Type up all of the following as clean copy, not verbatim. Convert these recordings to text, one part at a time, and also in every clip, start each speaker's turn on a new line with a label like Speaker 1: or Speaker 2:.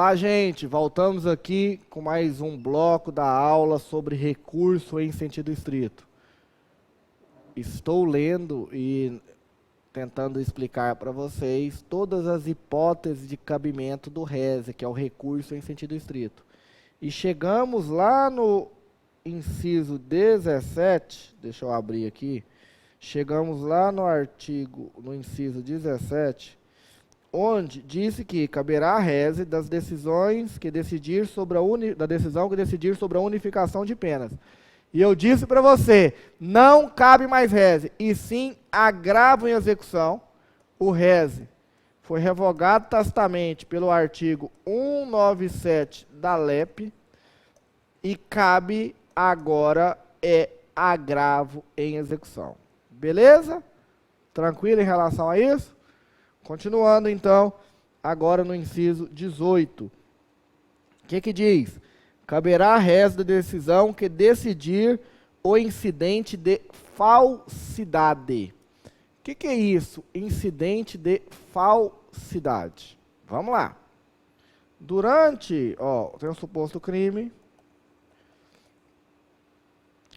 Speaker 1: Olá, gente. Voltamos aqui com mais um bloco da aula sobre recurso em sentido estrito. Estou lendo e tentando explicar para vocês todas as hipóteses de cabimento do RES, que é o recurso em sentido estrito. E chegamos lá no inciso 17, deixa eu abrir aqui, chegamos lá no artigo, no inciso 17, onde disse que caberá a rese das decisões que decidir sobre da decisão que decidir sobre a unificação de penas. E eu disse para você, não cabe mais rese, e sim agravo em execução. O rese foi revogado tacitamente pelo artigo 197 da LEP e cabe agora agravo em execução. Beleza? Tranquilo em relação a isso? Continuando, então, agora no inciso 18. O que diz? Caberá a rés da decisão que decidir o incidente de falsidade. O que é isso? Incidente de falsidade. Vamos lá. Durante, tem o suposto crime.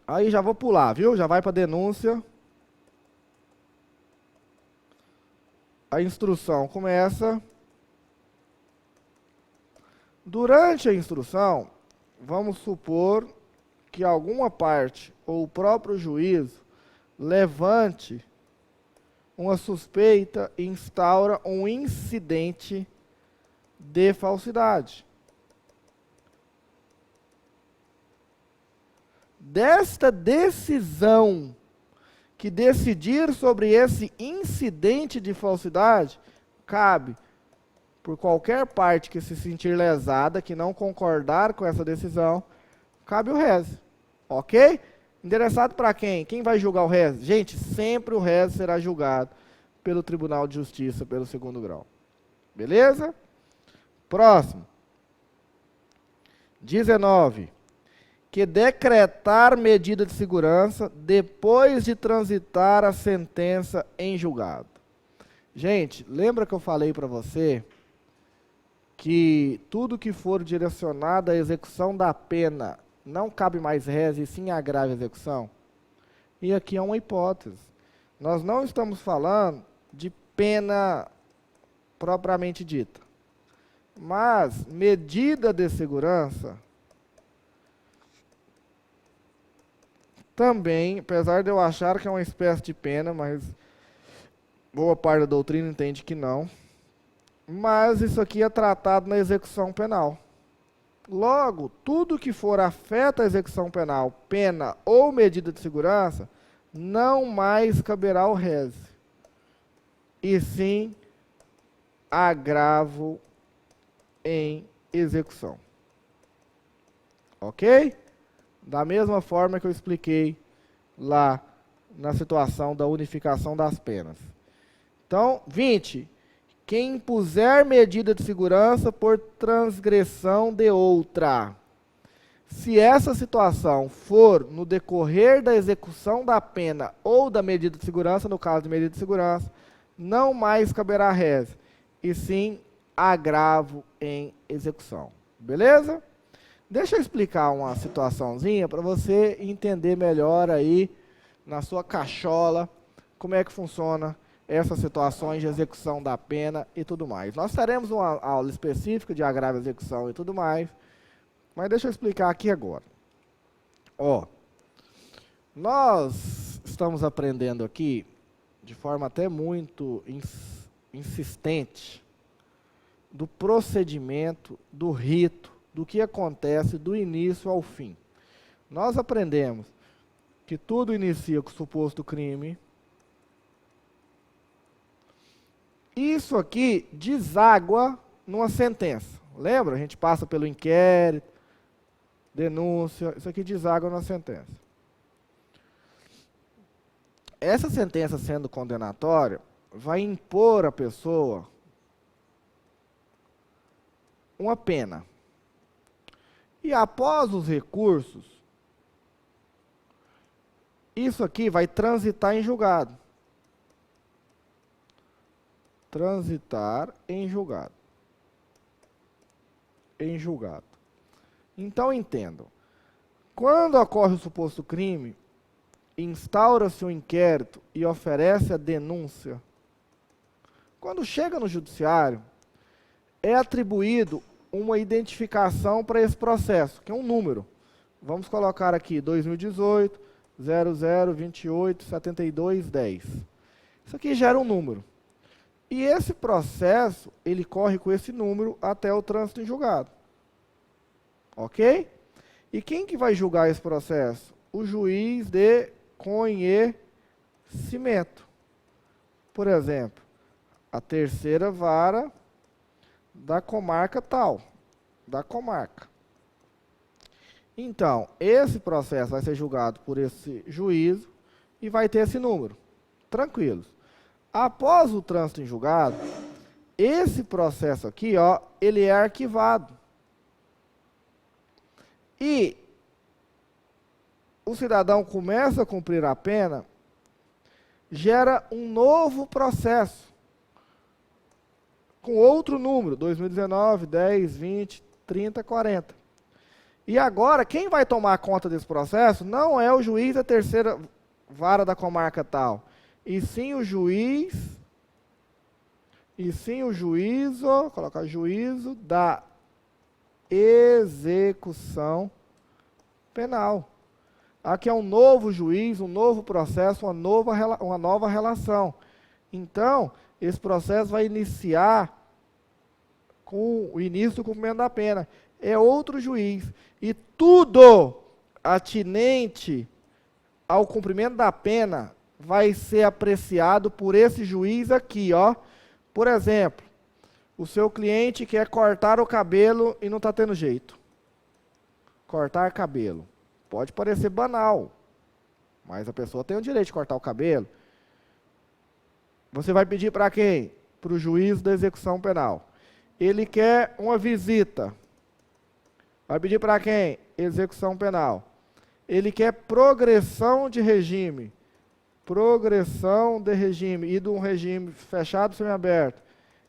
Speaker 1: Aí já vou pular, viu? Já vai para denúncia. A instrução começa. Durante a instrução, vamos supor que alguma parte ou o próprio juízo levante uma suspeita e instaura um incidente de falsidade. Desta decisão que decidir sobre esse incidente de falsidade, cabe, por qualquer parte que se sentir lesada, que não concordar com essa decisão, cabe o rés. Ok? Endereçado para quem? Quem vai julgar o rés? Gente, sempre o rés será julgado pelo Tribunal de Justiça, pelo 2º grau. Beleza? Próximo. 19. Que decretar medida de segurança depois de transitar a sentença em julgado. Gente, lembra que eu falei para você que tudo que for direcionado à execução da pena não cabe mais rés e sim agravo a execução? E aqui é uma hipótese. Nós não estamos falando de pena propriamente dita, mas medida de segurança também, apesar de eu achar que é uma espécie de pena, mas boa parte da doutrina entende que não. Mas isso aqui é tratado na execução penal. Logo, tudo que for afeta a execução penal, pena ou medida de segurança, não mais caberá o rés, e sim agravo em execução. Ok? Da mesma forma que eu expliquei lá na situação da unificação das penas. Então, 20. Quem impuser medida de segurança por transgressão de outra. Se essa situação for no decorrer da execução da pena ou da medida de segurança, no caso de medida de segurança, não mais caberá rés, e sim agravo em execução. Beleza? Deixa eu explicar uma situaçãozinha para você entender melhor aí na sua cachola como é que funciona essas situações de execução da pena e tudo mais. Nós teremos uma aula específica de agravo e execução e tudo mais, mas deixa eu explicar aqui agora. Nós estamos aprendendo aqui, de forma até muito insistente, do procedimento, do rito, do que acontece do início ao fim. Nós aprendemos que tudo inicia com o suposto crime. Isso aqui deságua numa sentença. Lembra? A gente passa pelo inquérito, denúncia, isso aqui deságua numa sentença. Essa sentença sendo condenatória, vai impor à pessoa uma pena. E após os recursos, isso aqui vai transitar em julgado. Transitar em julgado. em julgado. Então, entendam. Quando ocorre o suposto crime, instaura-se um inquérito e oferece a denúncia. Quando chega no judiciário, é atribuído uma identificação para esse processo, que é um número. Vamos colocar aqui 2018 0028 72 10. Isso aqui gera um número. E esse processo, ele corre com esse número até o trânsito em julgado. Ok? E quem que vai julgar esse processo? O juiz de conhecimento. Por exemplo, a terceira vara da comarca tal, da comarca. Então, esse processo vai ser julgado por esse juízo e vai ter esse número. Tranquilos. Após o trânsito em julgado, esse processo aqui, ó, ele é arquivado. E o cidadão começa a cumprir a pena, gera um novo processo, com outro número, 2019, 10, 20, 30, 40. E agora, quem vai tomar conta desse processo não é o juiz da terceira vara da comarca tal, e sim o juiz, colocar juízo da execução penal. Aqui é um novo juiz, um novo processo, uma nova relação. Então, esse processo vai iniciar com o início do cumprimento da pena. É outro juiz. E tudo atinente ao cumprimento da pena vai ser apreciado por esse juiz aqui, ó. Por exemplo, o seu cliente quer cortar o cabelo e não está tendo jeito. Cortar cabelo. Pode parecer banal, mas a pessoa tem o direito de cortar o cabelo. Você vai pedir para quem? Para o juiz da execução penal. Ele quer uma visita. Vai pedir para quem? Execução penal. Ele quer progressão de regime. Progressão de regime. E de um regime fechado ou semiaberto.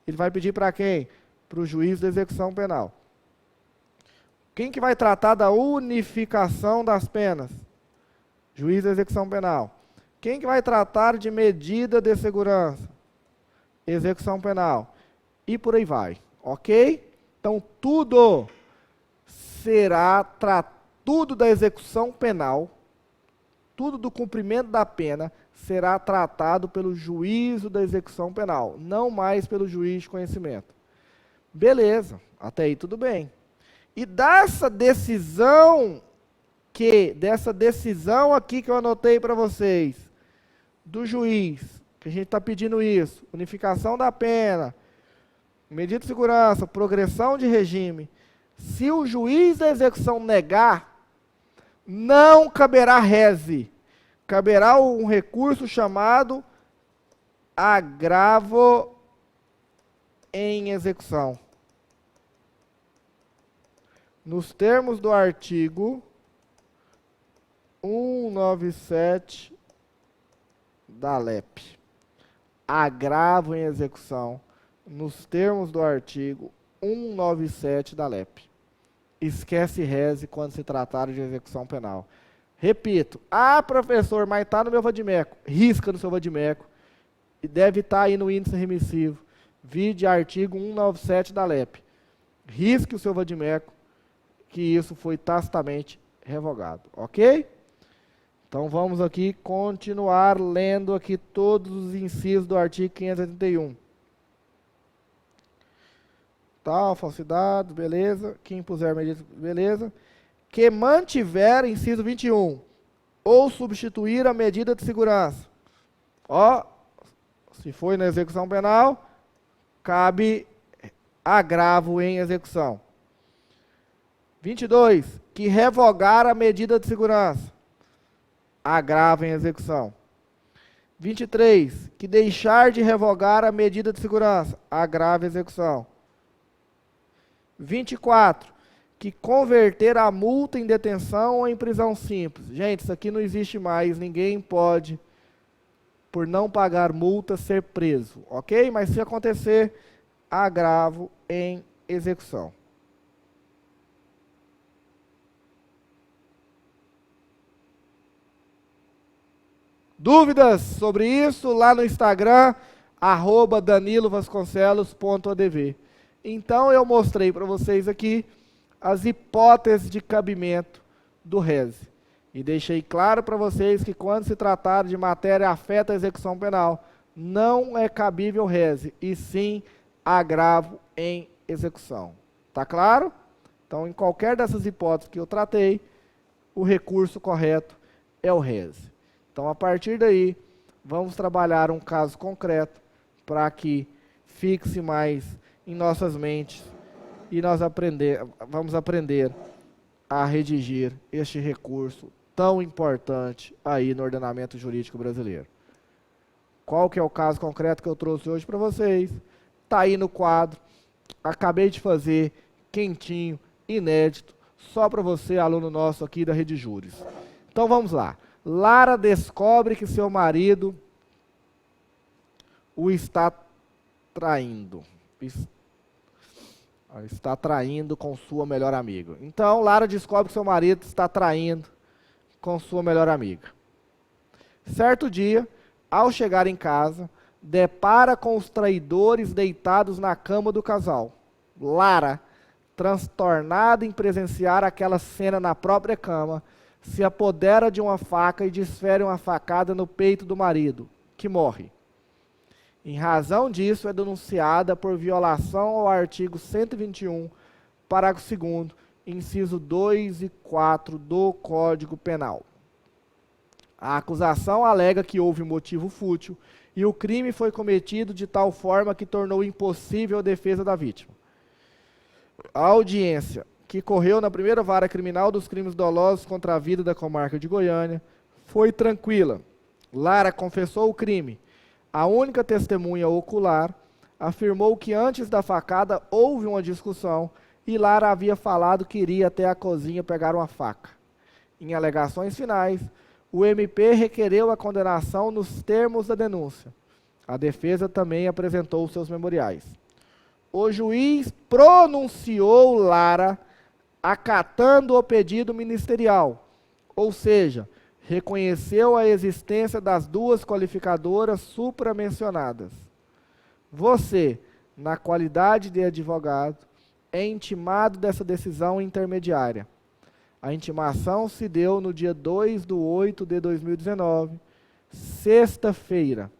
Speaker 1: Ele vai pedir para quem? Para o juiz da execução penal. Quem que vai tratar da unificação das penas? Juiz da execução penal. Quem que vai tratar de medida de segurança? Execução penal. E por aí vai. Ok? Então, tudo será tudo da execução penal, tudo do cumprimento da pena, será tratado pelo juízo da execução penal, não mais pelo juiz de conhecimento. Beleza, até aí tudo bem. E dessa decisão aqui que eu anotei para vocês, do juiz, que a gente está pedindo isso, unificação da pena, medida de segurança, progressão de regime, se o juiz da execução negar, não caberá rese, caberá um recurso chamado agravo em execução. Nos termos do artigo 197 da LEP. Agravo em execução, nos termos do artigo 197 da LEP. Esquece rese quando se tratar de execução penal. Repito, professor, mas está no meu vadimeco. Risca no seu vadimeco. E deve estar aí no índice remissivo. Vide artigo 197 da LEP. Risque o seu vadimeco, que isso foi tacitamente revogado. Ok? Então vamos aqui continuar lendo aqui todos os incisos do artigo 581. Tal, falsidade, beleza. Que impuser medida, beleza. Que mantiver, inciso 21, ou substituir a medida de segurança. Ó, se foi na execução penal, cabe agravo em execução. 22, que revogar a medida de segurança. Agravo em execução. 23, que deixar de revogar a medida de segurança. Agravo em execução. 24, que converter a multa em detenção ou em prisão simples. Gente, isso aqui não existe mais, ninguém pode, por não pagar multa, ser preso, ok? Mas se acontecer, agravo em execução. Dúvidas sobre isso? Lá no Instagram, @danilovasconcelos.adv. Então, eu mostrei para vocês aqui as hipóteses de cabimento do RESE. E deixei claro para vocês que quando se tratar de matéria que afeta a execução penal, não é cabível RESE, e sim agravo em execução. Tá claro? Então, em qualquer dessas hipóteses que eu tratei, o recurso correto é o RESE. Então, a partir daí, vamos trabalhar um caso concreto para que fixe mais em nossas mentes e nós vamos aprender a redigir este recurso tão importante aí no ordenamento jurídico brasileiro. Qual que é o caso concreto que eu trouxe hoje para vocês? Está aí no quadro. Acabei de fazer, quentinho, inédito, só para você, aluno nosso aqui da Rede Júris. Então vamos lá. Lara descobre que seu marido o está traindo. Está traindo com sua melhor amiga. Então, Lara descobre que seu marido está traindo com sua melhor amiga. Certo dia, ao chegar em casa, depara com os traidores deitados na cama do casal. Lara, transtornada em presenciar aquela cena na própria cama, se apodera de uma faca e desfere uma facada no peito do marido, que morre. Em razão disso, é denunciada por violação ao artigo 121, parágrafo 2º, inciso 2 e 4 do Código Penal. A acusação alega que houve motivo fútil e o crime foi cometido de tal forma que tornou impossível a defesa da vítima. A audiência, que correu na primeira vara criminal dos crimes dolosos contra a vida da comarca de Goiânia, foi tranquila. Lara confessou o crime. A única testemunha ocular afirmou que antes da facada houve uma discussão e Lara havia falado que iria até a cozinha pegar uma faca. Em alegações finais, o MP requereu a condenação nos termos da denúncia. A defesa também apresentou seus memoriais. O juiz pronunciou Lara acatando o pedido ministerial, ou seja, reconheceu a existência das duas qualificadoras supramencionadas. Você, na qualidade de advogado, é intimado dessa decisão intermediária. A intimação se deu no dia 2/8/2019, sexta-feira.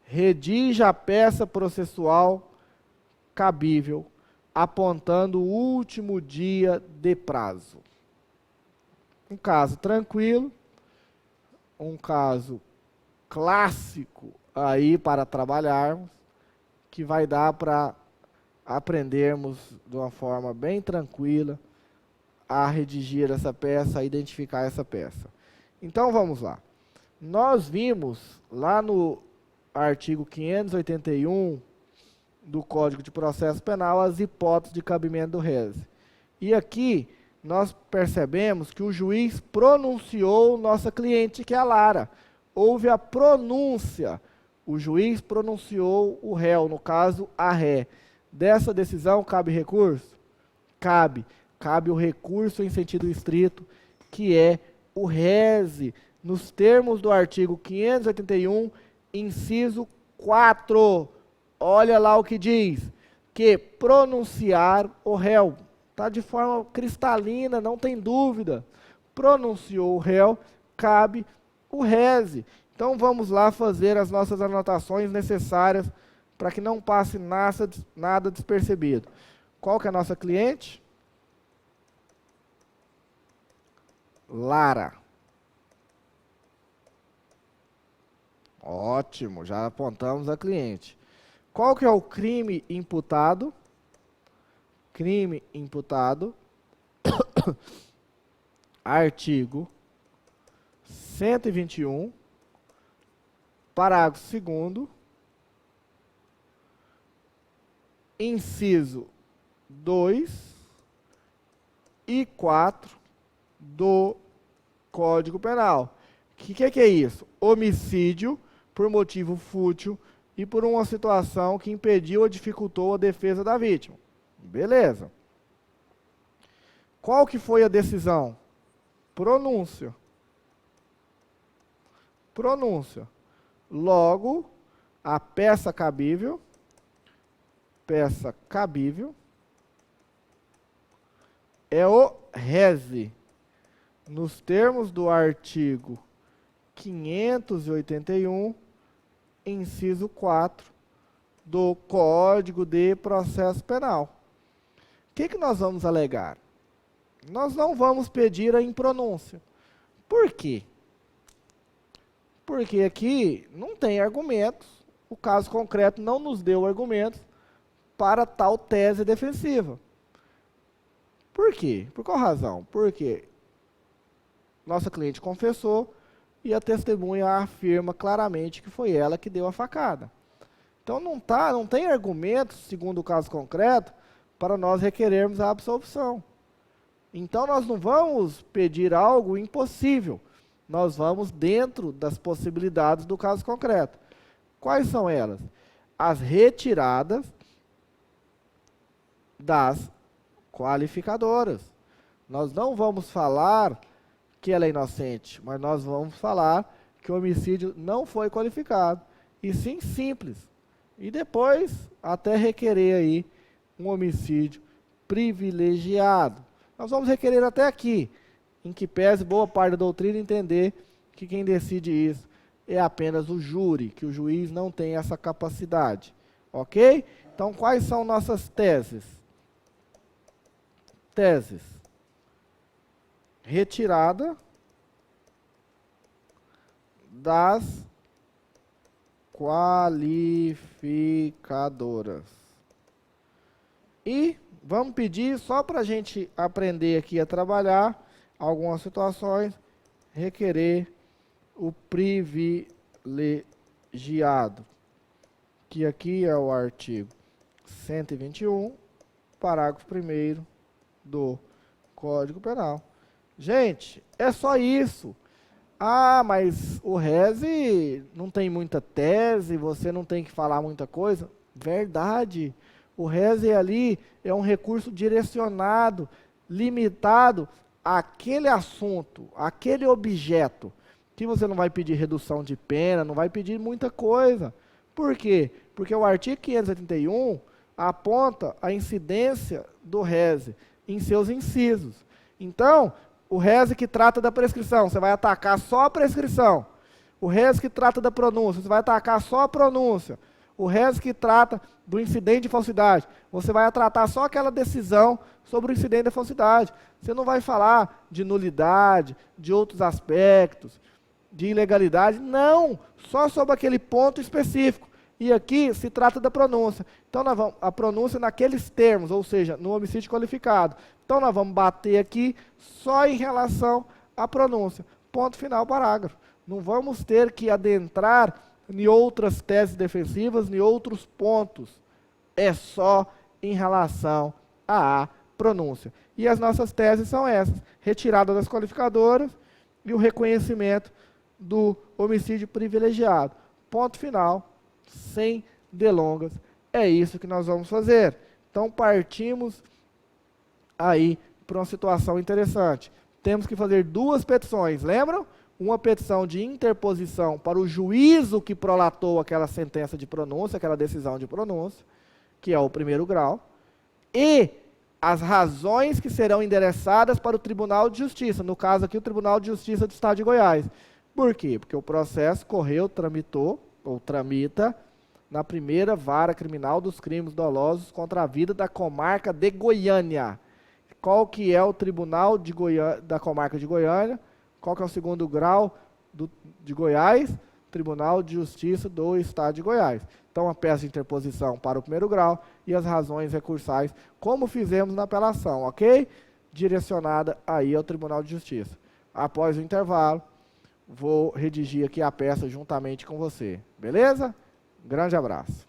Speaker 1: Redija a peça processual cabível, apontando o último dia de prazo. Um caso tranquilo, um caso clássico aí para trabalharmos, que vai dar para aprendermos de uma forma bem tranquila a redigir essa peça, a identificar essa peça. Então vamos lá. Nós vimos lá no artigo 581 do Código de Processo Penal as hipóteses de cabimento do RESE. E aqui nós percebemos que o juiz pronunciou nossa cliente, que é a Lara. Houve a pronúncia. O juiz pronunciou o réu, no caso, a ré. Dessa decisão, cabe recurso? Cabe. Cabe o recurso em sentido estrito, que é o RESE, nos termos do artigo 581, inciso 4. Olha lá o que diz. Que pronunciar o réu. Está de forma cristalina, não tem dúvida. Pronunciou o réu, cabe o RESE. Então vamos lá fazer as nossas anotações necessárias para que não passe nada despercebido. Qual que é a nossa cliente? Lara. Ótimo, já apontamos a cliente. Qual que é o crime imputado? Crime imputado, artigo 121, parágrafo 2º, inciso 2 e 4 do Código Penal. O que é isso? Homicídio por motivo fútil e por uma situação que impediu ou dificultou a defesa da vítima. Beleza. Qual que foi a decisão? Pronúncia. pronúncia. Logo, a peça cabível é o rese, nos termos do artigo 581, inciso 4, do Código de Processo Penal. O que nós vamos alegar? Nós não vamos pedir a impronúncia. Por quê? Porque aqui não tem argumentos, o caso concreto não nos deu argumentos para tal tese defensiva. Por quê? Por qual razão? Porque nossa cliente confessou e a testemunha afirma claramente que foi ela que deu a facada. Então não tem argumentos, segundo o caso concreto, para nós requerermos a absolvição. Então nós não vamos pedir algo impossível. Nós vamos dentro das possibilidades do caso concreto. Quais são elas? As retiradas das qualificadoras. Nós não vamos falar que ela é inocente, mas nós vamos falar que o homicídio não foi qualificado, e sim simples. E depois até requerer aí um homicídio privilegiado. Nós vamos requerer até aqui, em que pese boa parte da doutrina entender que quem decide isso é apenas o júri, que o juiz não tem essa capacidade. Ok? Então, quais são nossas teses? Teses. Retirada das qualificadoras. E vamos pedir, só para a gente aprender aqui a trabalhar, algumas situações, requerer o privilegiado, que aqui é o artigo 121, parágrafo 1º do Código Penal. Gente, é só isso. Ah, mas o rese não tem muita tese, você não tem que falar muita coisa. Verdade. O rese ali é um recurso direcionado, limitado àquele assunto, àquele objeto, que você não vai pedir redução de pena, não vai pedir muita coisa. Por quê? Porque o artigo 581 aponta a incidência do rese em seus incisos. Então, o rese que trata da prescrição, você vai atacar só a prescrição. O rese que trata da pronúncia, você vai atacar só a pronúncia. O rese que trata do incidente de falsidade, você vai tratar só aquela decisão sobre o incidente da falsidade. Você não vai falar de nulidade, de outros aspectos, de ilegalidade. Não, só sobre aquele ponto específico. E aqui se trata da pronúncia. Então, nós vamos, a pronúncia naqueles termos, ou seja, no homicídio qualificado. Então, nós vamos bater aqui só em relação à pronúncia. Ponto final, parágrafo. Não vamos ter que adentrar em outras teses defensivas, em outros pontos. É só em relação à pronúncia. E as nossas teses são essas: retirada das qualificadoras e o reconhecimento do homicídio privilegiado. Ponto final, sem delongas. É isso que nós vamos fazer. Então, partimos aí para uma situação interessante. Temos que fazer duas petições, lembram? Uma petição de interposição para o juízo que prolatou aquela sentença de pronúncia, aquela decisão de pronúncia, que é o primeiro grau, e as razões que serão endereçadas para o Tribunal de Justiça, no caso aqui o Tribunal de Justiça do Estado de Goiás. Por quê? Porque o processo tramitou, ou tramita, na primeira vara criminal dos crimes dolosos contra a vida da comarca de Goiânia. Qual que é o Tribunal de da comarca de Goiânia? Qual que é o segundo grau de Goiás? Tribunal de Justiça do Estado de Goiás. Então, a peça de interposição para o primeiro grau e as razões recursais, como fizemos na apelação, ok? Direcionada aí ao Tribunal de Justiça. Após o intervalo, vou redigir aqui a peça juntamente com você. Beleza? Grande abraço.